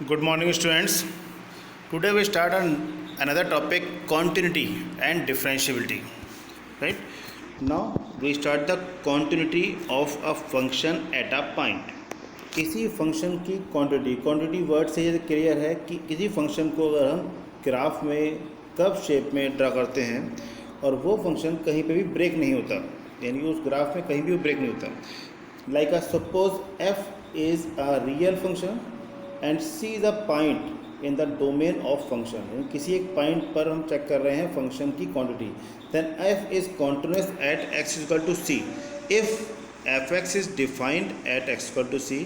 Good morning, students. Today we start on another topic, continuity and differentiability. Right? Now we start the continuity of a function at a point. किसी function की quantity word से ये clear है कि किसी function को अगर हम ग्राफ में कर्व शेप में ड्रा करते हैं और वो फंक्शन कहीं पे भी ब्रेक नहीं होता, यानी कि उस ग्राफ में कहीं भी ब्रेक नहीं होता। Like a suppose F is a real function and C is a point in the domain of function. किसी एक पॉइंट पर हम चेक कर रहे हैं फंक्शन की quantity, then f is continuous at x equal to c. If f x is defined at x equal to c,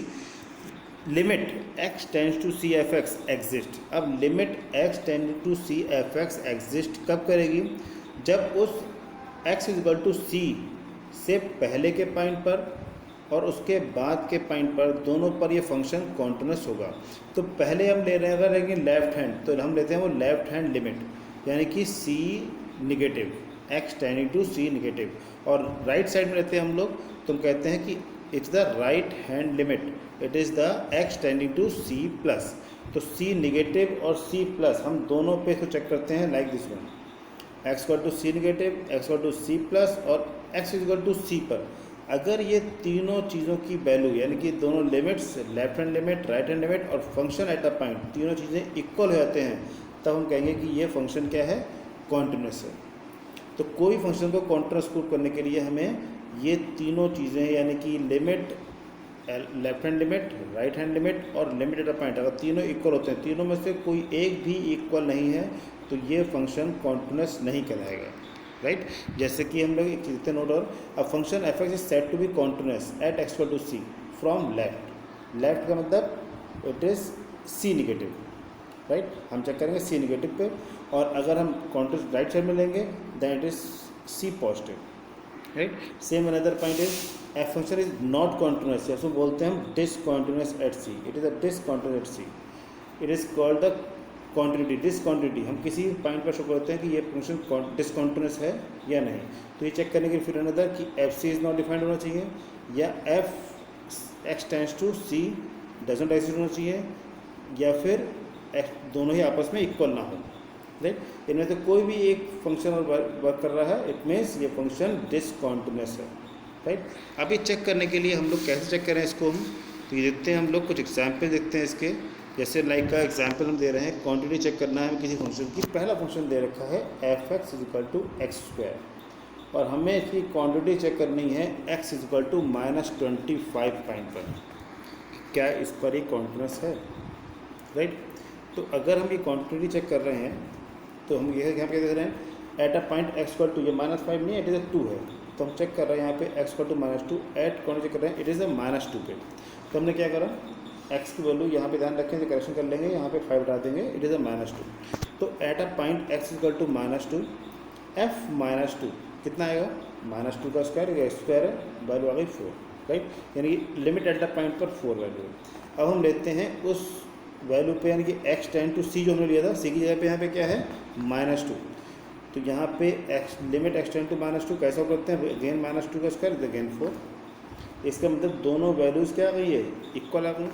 limit x tends to c f x exist. अब limit x tend to c f x exist कब करेगी? जब उस x equal to सी से पहले के point पर और उसके बाद के पॉइंट पर, दोनों पर ये फंक्शन कॉन्टिन्यूस होगा। तो पहले हम ले रहे हैं, अगर रहेंगे लेफ्ट हैंड, तो हम लेते हैं वो लेफ्ट हैंड लिमिट, यानी कि c negative, x tending to C negative. और राइट साइड में लेते हैं हम लोग, तो हम कहते हैं कि it's the right hand limit, it is the X tending to C plus. तो सी निगेटिव और सी प्लस हम दोनों पे इसको चेक करते हैं, like this one, X equal to C negative, X equal to C plus और X equal to C पर अगर ये तीनों चीज़ों की वैल्यू, यानी कि दोनों limits, left hand limit, right hand limit और फंक्शन एट अ पॉइंट, तीनों चीज़ें इक्वल हो जाते हैं, तब हम कहेंगे कि ये फंक्शन क्या है? कॉन्टिन्यूस है। तो कोई फंक्शन को कॉन्टिन्यूस प्रूव करने के लिए हमें ये तीनों चीज़ें, यानी कि limit, left hand limit, right hand limit और लिमिट एट अ पॉइंट, अगर तीनों इक्वल होते हैं, तीनों में से कोई एक भी इक्वल नहीं है, तो ये फंक्शन कॉन्टिन्यूस नहीं कहलाएगा। राइट? जैसे कि हम लोग लिखते हैं नोट, और a function F X is said to be continuous at x equal to C from left. Left का मतलब it is C negative. Right? हम चेक करेंगे सी निगेटिव पे, और अगर हम कॉन्टिन्यूस राइट साइड में लेंगे then it is c positive. Right? Same another point is f function is not continuous, या उसको बोलते हैं हम discontinuous at c, it is a discontinuous at c, it is called the quantity. Discontinuity, हम किसी point पर show करते हैं कि ये फंक्शन डिसकॉन्टिन्यूस है या नहीं, तो ये चेक करने के लिए फिर अनदर कि F C is not defined होना चाहिए, या F X tends to C doesn't exist होना चाहिए, या फिर दोनों ही आपस में इक्वल ना हो। राइट? इनमें से कोई भी एक फंक्शन और वर्क कर रहा है, इट मीन्स ये फंक्शन डिसकॉन्टिन्यूस है। राइट? अब ये चेक करने के लिए हम लोग कैसे चेक करें इसको हम, तो ये देखते हैं, हम लोग कुछ एग्जाम्पल देखते हैं इसके। जैसे लाइक का एग्जाम्पल हम दे रहे हैं, क्वांटिटी चेक करना है हमें किसी फंक्शन की। पहला फंक्शन दे रखा है F X is equal to X square, और हमें इसकी क्वांटिटी चेक करनी है X is equal to -25 point पर, क्या इस पर ये कॉन्टिन्यूस है? राइट? तो अगर हम ये क्वांटिटी चेक कर रहे हैं, तो हम ये यहाँ पे देख रहे हैं at a point X equal to, ये -5 नहीं, इट इज़ अ 2 है, तो हम चेक कर रहे हैं यहाँ पे X equal to -2 at quantity check कर रहे हैं, इट इज़ अ -2 पे। तो हमने क्या करा, एक्स की वैल्यू यहाँ पे ध्यान रखें, करेक्शन कर लेंगे, यहाँ पे 5 डाल देंगे, इट इज़ अ -2। तो at a point X equal to -2, F -2 कितना आएगा? -2 का स्क्वायर, या स्क्वायर है, वैल्यू आ गई 4। राइट? यानी लिमिट एट द पॉइंट पर 4 वैल्यू है। अब हम लेते हैं उस वैल्यू पे, यानी कि एक्स टेंड टू सी जो हमने लिया था, सी की जगह पे यहाँ पे क्या है? -2। तो यहाँ पे X limit x tend to -2 कैसा करते हैं? अगेन -2 का स्क्वायर, अगेन 4। इसका मतलब दोनों वैल्यूज़ क्या आ गई है? इक्वल आ गई।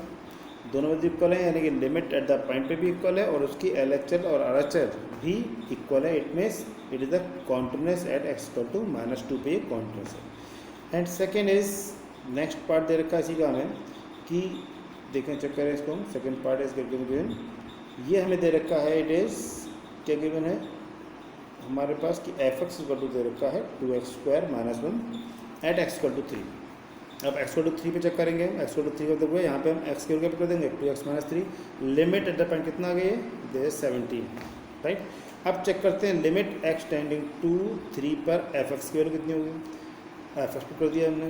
दोनों वैल्यू इक्वल है, यानी कि लिमिट एट द पॉइंट पे भी इक्वल है और उसकी एल एच एल और आर एच एल भी इक्वल है। It means it is the continuous at x equal to -2 पे कॉन्टिन्यूस है। And second is, next part दे रखा है इसी का हमें, कि देखें चेक करें इसको, सेकेंड पार्ट इज गिवन, ये हमें दे रखा है, इट इज़ क्या गिवन है हमारे पास कि एफ एक्स इक्वल टू दे रखा है 2x² - 1 eight x equal to 3। अब एक्स इक्वल टू 3 पे चेक करेंगे, एक्स इक्वल टू 3 का मतलब यहाँ पे हम एक्स के ऊपर कर देंगे 2x - 3, limit at the point कितना आ गई है? दे 17। राइट? अब चेक करते हैं लिमिट एक्स टेंडिंग टू 3 पर एफ एक्स की वैल्यू कितनी होगी? एफ एक्स पर कर दिया हमने,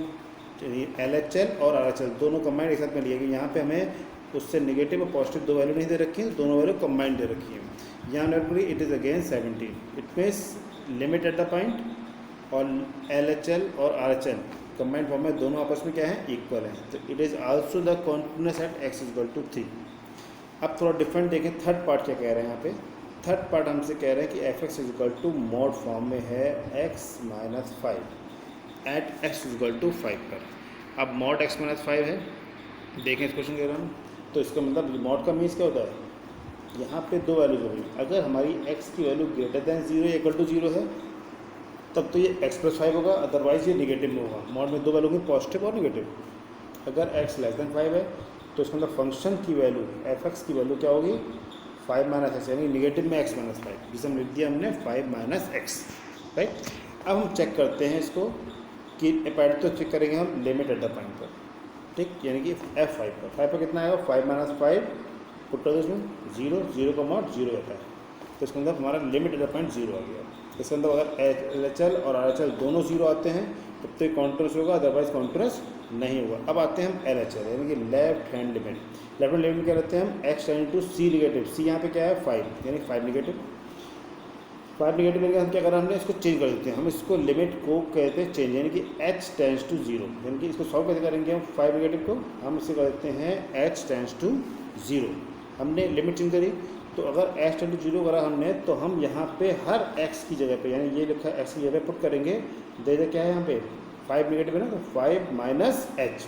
एल एच एल और आर एच एल दोनों कंबाइंड एक साथ में लिए गए। यहाँ पे हमें उससे नेगेटिव और पॉजिटिव दो वैल्यू नहीं दे रखी है, दोनों वैल्यू कंबाइंड दे रखी है। यहाँ नोट करिए, it is again 17, it means limit at the point और एल एच एल और R H L combined form में दोनों आपस में क्या है? इक्वल है। तो it is also the continuous at x equal to 3। अब थोड़ा डिफरेंट देखें, थर्ड पार्ट क्या कह रहे हैं यहाँ पे। थर्ड पार्ट हमसे कह रहे हैं कि F x equal to mod form में है x - 5 at x equal to 5 पर। अब मॉड x - 5 है, देखें इस क्वेश्चन कह रहा हूँ, तो इसका मतलब मॉड का मीन्स क्या होता है, यहाँ पे दो वैल्यूज होगी, अगर हमारी x की वैल्यू ग्रेटर दैन 0 या इक्वल टू 0 है तब तो ये x प्लस 5 होगा, अदरवाइज ये निगेटिव में होगा। मॉड में दो वैल्यू होगी, पॉजिटिव और निगेटिव। अगर x लेस दैन 5 है तो इसका मतलब फंक्शन की वैल्यू f(x) की वैल्यू क्या होगी, 5 माइनस एक्स, यानी निगेटिव में x माइनस 5, जिसे हम लिख दिया हमने 5 माइनस एक्स, राइट। अब हम चेक करते हैं इसको कि पहले तो चेक करेंगे हम लिमिट एट द पॉइंट पर, ठीक, यानी कि f5 पर कितना आएगा, 5 माइनस 5, पुट कर दो इसमें 0, 0 का मॉड 0 रहता है, तो इसका मतलब हमारा लिमिट एट द पॉइंट 0 आ गया। इसका मतलब अगर LHL और RHL दोनों 0 आते हैं तब तो ये कॉन्टिन्यूस होगा, अदरवाइज कॉन्टिन्यूस नहीं होगा। अब आते हैं हम LHL यानी कि left hand limit. Left hand limit क्या रहते हैं हम, x tending to c negative, c यहाँ पे क्या है 5, यानी 5 निगेटिव। 5 निगेटिव लेकर हम क्या करा, हमने इसको चेंज कर देते हैं, हम इसको लिमिट को कहते हैं चेंज, यानी कि h टेंड्स टू 0, यानी कि इसको सॉल्व कैसे करेंगे हम 5 निगेटिव को, हम इसे कर देते हैं h टेंड्स टू 0। हमने लिमिट चेंज करी, तो अगर h टेंड टू 0 करा हमने, तो हम यहाँ पे हर x की जगह पे, यानी ये लिखा है x की जगह पुट करेंगे, दे क्या है यहाँ पे 5 निगेटिव है ना, तो 5 माइनस h,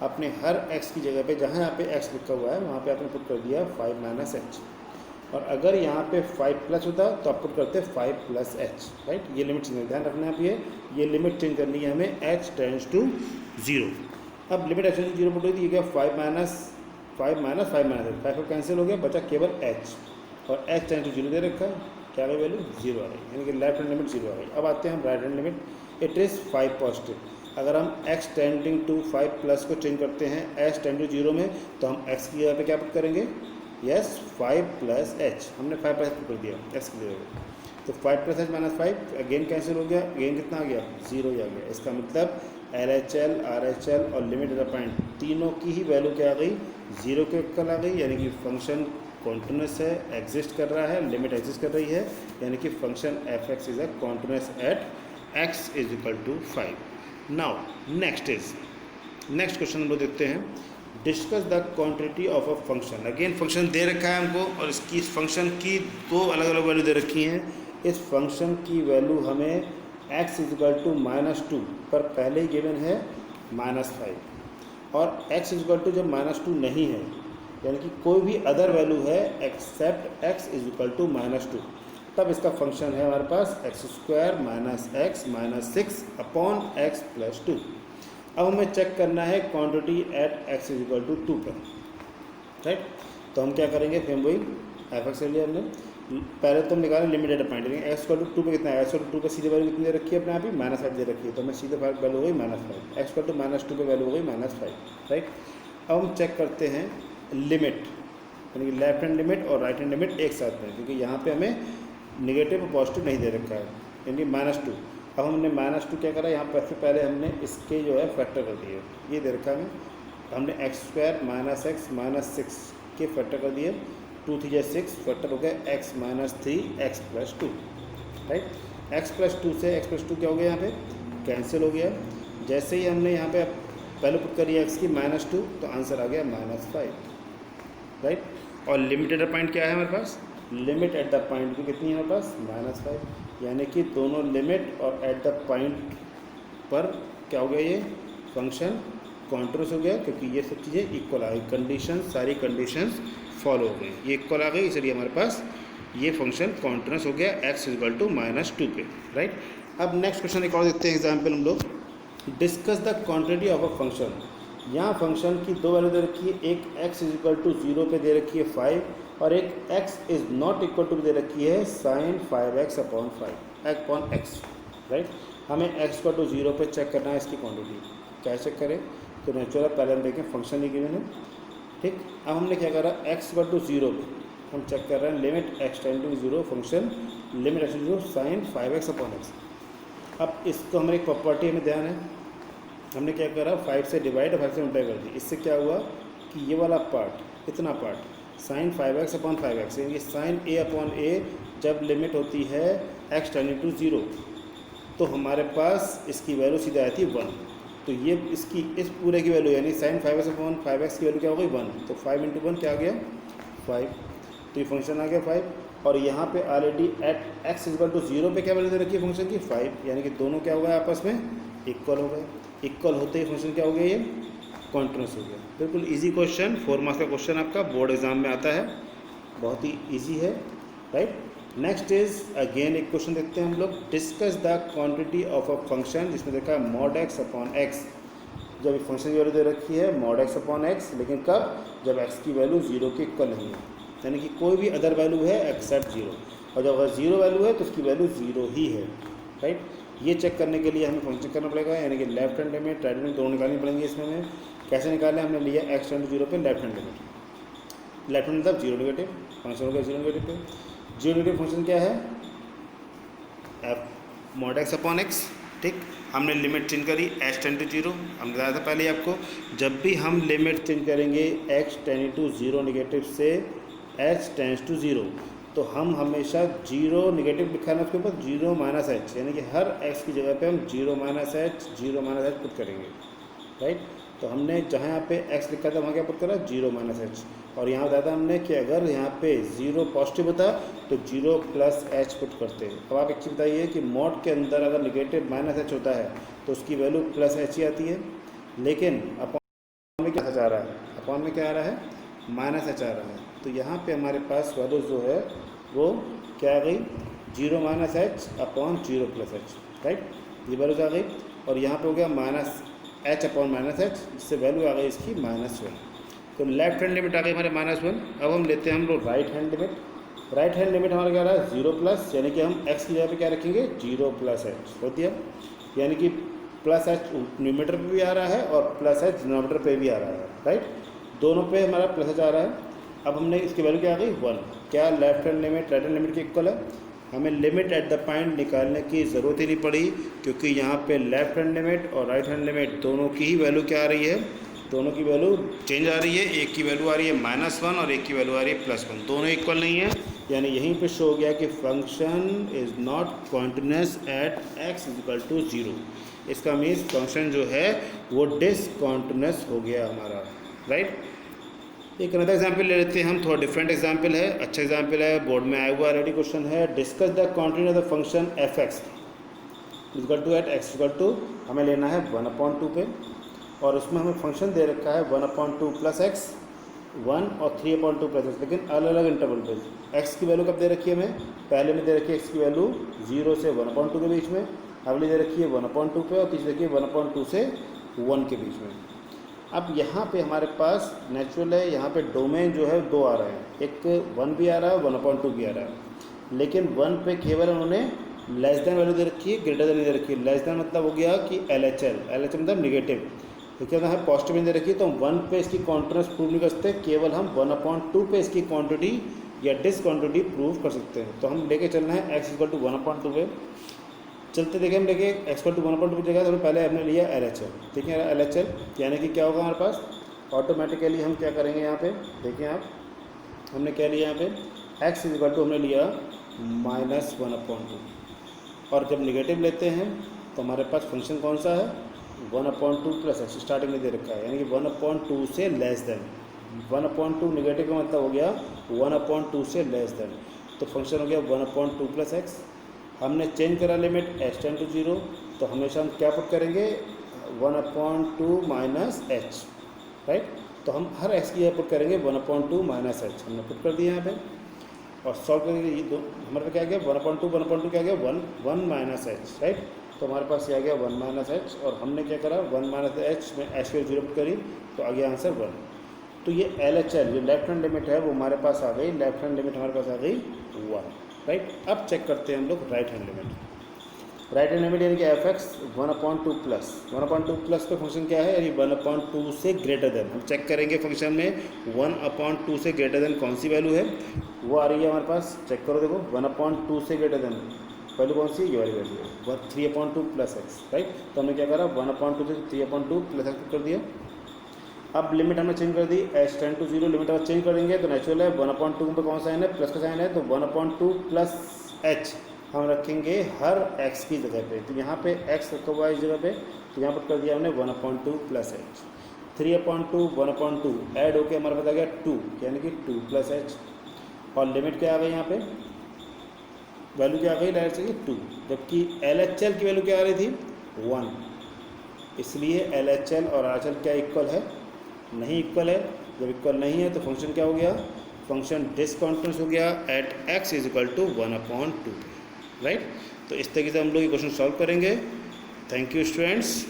आपने हर x की जगह पे जहाँ यहाँ पे x लिखा हुआ है वहाँ पे आपने पुट कर दिया 5 माइनस h। और अगर यहाँ पे 5 प्लस होता तो आप पुट करते 5 प्लस h, राइट। ये लिमिट चेंज, ध्यान रखना है आप, ये लिमिट चेंज करनी है हमें h टेंड्स टू 0। अब limit h tends to 0 put हुई, तो ये क्या 5 माइनस 5 माइनस 5 माइनस 5 कैंसिल हो गया, बचा केवल h, और h टेंड्स टू 0 दे रखा है, क्या गई वैल्यू 0 आ गई, यानी कि लेफ्ट हैंड लिमिट 0 आ गई। अब आते हैं हम right hand limit, it is 5 positive. अगर हम x टेंडिंग टू 5 प्लस को चेंज करते हैं h टेंड टू 0 में, तो हम x की जगह पे क्या पुट करेंगे, यस 5 प्लस h, हमने 5 प्लस पुट कर दिया x की जगह पे, तो 5 plus h minus 5, again cancel हो गया, अगेन कितना आ गया 0 ही आ गया। इसका मतलब LHL, RHL और लिमिट एट द पॉइंट तीनों की ही वैल्यू क्या आ गई, 0 के इक्वल आ गई, यानी कि फंक्शन कॉन्टिन्यूस है, एग्जिस्ट कर रहा है, लिमिट एग्जिस्ट कर रही है, यानी कि function f(x) is a continuous at x is equal to 5। Now next question हम लोग देखते हैं, discuss the quantity of a function. Again function दे रखा है हमको, और इसकी इस फंक्शन की दो अलग अलग वैल्यू दे रखी हैं। इस फंक्शन की वैल्यू हमें x इज इक्वल टू -2 पर पहले ही गिवन है -5, और x इज इक्वल टू जब -2 नहीं है, यानी कि कोई भी अदर वैल्यू है except x is equal to -2, तब इसका फंक्शन है हमारे पास x² minus x minus 6 upon x plus 2। अब हमें चेक करना है quantity at x is equal to 2 पर, राइट। तो हम क्या करेंगे, फिर वही f(x) ले लिया हमने, पहले तो हम निकालें लिमिट एट अ पॉइंट, यानी x इक्वल टू 2 पे कितना है, x इक्वल टू 2 पे सीधे वैल्यू कितनी दे रखी है अपने आप ही -5 दे रखी है, तो हमें सीधे वैल्यू हो गई -5, x इक्वल टू -2 पे वैल्यू हो गई -5, राइट। अब हम चेक करते हैं लिमिट, यानी कि लेफ्ट हैंड लिमिट और राइट हैंड लिमिट एक साथ में, क्योंकि यहाँ पे हमें निगेटिव और पॉजिटिव नहीं दे रखा है, यानी -2। अब हमने -2 क्या करा, यहाँ पर पहले हमने इसके जो है फैक्टर कर दिए, ये दे रखा है हमने x² माइनस x माइनस 6 के फैक्टर कर दिए, 2 3 6 फैक्टर हो गया x minus 3 x plus 2, right. x plus 2 से x प्लस 2 क्या हो गया, यहाँ पे कैंसिल हो गया। जैसे ही हमने यहाँ पे पहले पुट करिए x की -2, तो आंसर आ गया -5, राइट। और लिमिट एट द पॉइंट क्या है हमारे पास, लिमिट एट द पॉइंट की कितनी है हमारे पास -5, यानी कि दोनों लिमिट और एट द पॉइंट पर क्या हो गया, ये फंक्शन कॉन्टिन्यूस हो गया, क्योंकि ये सब चीज़ें इक्वल आ गई, कंडीशन सारी कंडीशंस फॉलो हो गई, ये इक्वल आ गई, इसलिए हमारे पास ये फंक्शन कॉन्टिन्यूस हो गया x इज इक्वल टू -2 पे, राइट। अब नेक्स्ट क्वेश्चन एक और देखते हैं एग्जाम्पल हम लोग, discuss the quantity of a function. यहाँ फंक्शन की दो वैल्यू दे रखी है, एक x इज इक्वल टू 0 पे दे रखी है 5, और एक x is not equal to दे रखी है sin 5x upon x, right. हमें x को टू 0 पे चेक करना है इसकी क्वांटिटी, क्या चेक करें, तो नेचुरल पहले हम देखें फंक्शन ही गिवन है, ठीक। अब हमने क्या करा, x को टू 0 पे हम चेक कर रहे हैं limit x tend to 0 function limit x to 0 sin 5x upon x। अब इसको हमारी एक प्रॉपर्टी हमें ध्यान है, हमने क्या करा 5 से डिवाइड और 5 से मल्टीप्लाई कर दी, इससे क्या हुआ कि ये वाला पार्ट, इतना part sin 5x upon 5x, यानी sin a अपॉन a जब लिमिट होती है x टेंडिंग टू 0, तो हमारे पास इसकी वैल्यू सीधे आई थी 1, तो ये इसकी इस पूरे की वैल्यू यानी sin 5x अपॉन 5x की वैल्यू क्या हो गई 1, तो 5 × 1 क्या आ गया 5, तो ये फंक्शन आ गया 5। और यहाँ पे already at x equal to 0 पे क्या वैल्यू दे रखी है फंक्शन की 5, यानी कि दोनों क्या हो गए आपस में इक्वल हो गए, इक्वल होते ही फंक्शन क्या हो गया ये कॉन्टिन्यूस हो गया। बिल्कुल इजी क्वेश्चन, 4 मार्क्स का क्वेश्चन आपका बोर्ड एग्जाम में आता है, बहुत ही इजी है, राइट। नेक्स्ट इज अगेन एक क्वेश्चन देखते हैं हम लोग, discuss the quantity of a function, जिसमें देखा है मॉड एक्स अपॉन एक्स। जब एक फंक्शन की वैल्यू दे रखी है मॉड एक्स अपॉन एक्स, लेकिन कब, जब एक्स की वैल्यू 0 के इक्वल नहीं है, यानी कि कोई भी अदर वैल्यू है एक्सेप्ट 0, और जब अगर 0 वैल्यू है तो उसकी वैल्यू 0 ही है, राइट। ये चेक करने के लिए हमें फंक्शन करना पड़ेगा, यानी कि left hand limit right hand दोनों निकालनी पड़ेंगी। इसमें हमें कैसे निकालें, हमने लिया एक्स टेंड टू 0 पे left hand limit, left hand मतलब 0 नेगेटिव, फंक्शन हो गया 0 नेगेटिव पे। 0 नेगेटिव फंक्शन क्या है, F mod x upon x, ठीक। हमने लिमिट चेंज करी एच टेंड टू 0, हमने बताया था पहले ही आपको, जब भी हम लिमिट चेंज करेंगे एक्स टेंड टू 0 नेगेटिव से एच टेंड्स टू 0, तो हम हमेशा 0 नेगेटिव लिखा है उसके ऊपर 0 माइनस एच, यानी कि हर एक्स की जगह पे हम 0 माइनस एच पुट करेंगे, राइट। तो हमने जहाँ यहाँ पे x लिखा था वहाँ क्या पुट करा 0 माइनस एच, और यहाँ बताया था हमने कि अगर यहाँ पे 0 पॉजिटिव होता तो 0 प्लस एच पुट करते हैं। अब आप एक चीज़ बताइए कि मॉड के अंदर अगर नेगेटिव माइनस एच होता है तो उसकी वैल्यू प्लस एच ही आती है, लेकिन अपॉन में क्या आ रहा है, अपॉन में क्या आ रहा है, माइनस एच आ रहा है। तो यहाँ पे हमारे पास वैल्यू जो है वो क्या आ गई, 0 minus H upon 0 plus H, right, ये वैल्यूज आ गई। और यहाँ पे हो गया minus H upon minus H, जिससे वैल्यू आ गई इसकी -1। तो लेफ्ट हैंड लिमिट आ गई हमारे -1। अब हम लेते हैं हम लोग right hand limit. Right hand limit हमारा क्या रहा है 0 प्लस, यानी कि हम x की जगह पे क्या रखेंगे 0 प्लस एच होती है, यानी कि प्लस एच न्यूमरेटर पे भी आ रहा है और प्लस एच डिनोमिनेटर पे भी आ रहा है, राइट, दोनों पे हमारा प्लस एच आ रहा है। अब हमने इसकी वैल्यू क्या आ गई 1, क्या left hand limit right hand limit के इक्वल है, हमें लिमिट एट द पॉइंट निकालने की ज़रूरत ही नहीं पड़ी, क्योंकि यहाँ पे लेफ्ट हैंड लिमिट और राइट हैंड लिमिट दोनों की ही वैल्यू क्या आ रही है, दोनों की वैल्यू चेंज आ रही है। एक की वैल्यू आ रही है -1 और एक की वैल्यू आ रही है +1, दोनों इक्वल नहीं है, यानी यहीं पे शो हो गया कि function is not continuous at x = 0। इसका मीन्स फंक्शन जो है वो डिसकॉन्टिन्यूस हो गया हमारा, राइट। एक अनदर एग्जाम्पल ले लेते हैं हम, थोड़ा डिफरेंट एग्जाम्पल है, अच्छा एग्जाम्पल है, बोर्ड में आया हुआ ऑलरेडी क्वेश्चन है। Discuss the quantity of the function F x equal to at x equal to, हमें लेना है 1/2 पे, और उसमें हमें फंक्शन दे रखा है 1/2 प्लस एक्स 1 और 3/2 प्लस एक्स, लेकिन अलग अलग इंटरवल पे। एक्स की वैल्यू कब दे रखी है हमें, पहले में दे रखी है एक्स की वैल्यू 0 से 1/2 के बीच में, अगली दे रखी है 1/2 पे, और तीसरी देखिए 1/2 से 1 के बीच में। अब यहाँ पे हमारे पास नेचुरल है, यहाँ पे डोमेन जो है 2 आ रहे हैं, एक 1 भी आ रहा है 1/2 भी आ रहा है, लेकिन 1 पे केवल उन्होंने लेस देन वैल्यू दे रखी है, ग्रेटर देन दे रखी है। लेस देन मतलब हो गया कि LHL मतलब निगेटिव, तो क्या है पॉजिटिव नहीं दे रखी है, तो हम 1 पे इसकी कॉन्टिन्यूस प्रूव नहीं कर सकते, केवल हम 1/2 पे इसकी क्वांटिटी या डिसक्वांटिटी प्रूव कर सकते हैं। तो हम लेके चलना है x = 1/2 पे, चलते देखें हम लेके x = 1/2 की जगह, तो पहले हमने लिया LHL, ठीक है, LHL यानी कि क्या होगा हमारे पास, ऑटोमेटिकली हम क्या करेंगे यहाँ पे, देखिए आप, हमने क्या लिया यहाँ पे x = हमने लिया -1/2, और जब निगेटिव लेते हैं तो हमारे पास फंक्शन कौन सा है 1/2 प्लस एक्स, स्टार्टिंग में दे रखा है, यानी कि 1/2 से लेस देन, 1/2 निगेटिव का मतलब हो गया 1/2 से लेस देन, तो फंक्शन हो गया 1/2 प्लस एक्स। हमने चेंज करा लिमिट h टेंड टू 0, तो हमेशा हम क्या पुट करेंगे 1/2 माइनस एच, राइट, तो हम हर x की जगह पुट करेंगे 1/2 माइनस एच, हमने पुट कर दिया यहाँ पे, और सॉल्व करेंगे ये दो, हमारे पे क्या गया 1/2 क्या गया 1 माइनस एच, राइट, तो हमारे पास ये आ गया 1 माइनस एच, और हमने क्या करा 1 माइनस एच में एच की 0 पुट करी, तो आ गया आंसर 1। तो ये LHL जो लेफ्ट हैंड लिमिट है वो हमारे पास आ गई, लेफ्ट हैंड लिमिट हमारे पास आ गई 1, राइट। अब चेक करते हैं हम लोग right hand limit. Right hand limit यानी कि एफ एक्स 1/2 प्लस, 1/2 प्लस का फंक्शन क्या है, यानी 1/2 से ग्रेटर देन, हम चेक करेंगे फंक्शन में 1/2 से ग्रेटर देन कौन सी वैल्यू है, वो आ रही है हमारे पास, चेक करो देखो 1/2 से ग्रेटर देन वैल्यू कौन सी, ये वाली वैल्यू है 3/2 प्लस एक्स, राइट। तो हमने क्या करा 1/2 से 3/2 प्लस एक्स कर दिया। अब लिमिट हमने चेंज कर दी h टेंड टू 0, लिमिट अगर चेंज करेंगे तो नेचुरल है 1/2 पे कौन साइन है, प्लस का साइन है, तो 1/2 प्लस h हम रखेंगे हर x की जगह पे, तो यहाँ पे x रखा हुआ है इस जगह पे, तो यहाँ पर कर दिया हमने 1/2 प्लस h, 3/2 1/2 ऐड होके हमारे पास आ गया 2, यानी कि 2 प्लस h, और लिमिट क्या आ गई यहाँ पे, वैल्यू क्या आ गई डायरेक्ट से 2, जबकि LHL की वैल्यू क्या आ रही थी 1, इसलिए LHL और RHL क्या इक्वल है नहीं इक्वल है, जब इक्वल नहीं है तो फंक्शन क्या हो गया, फंक्शन डिसकंटिन्यूअस हो गया at x is equal to 1/2, right. तो इस तरीके से हम लोग ये क्वेश्चन सॉल्व करेंगे। Thank you students.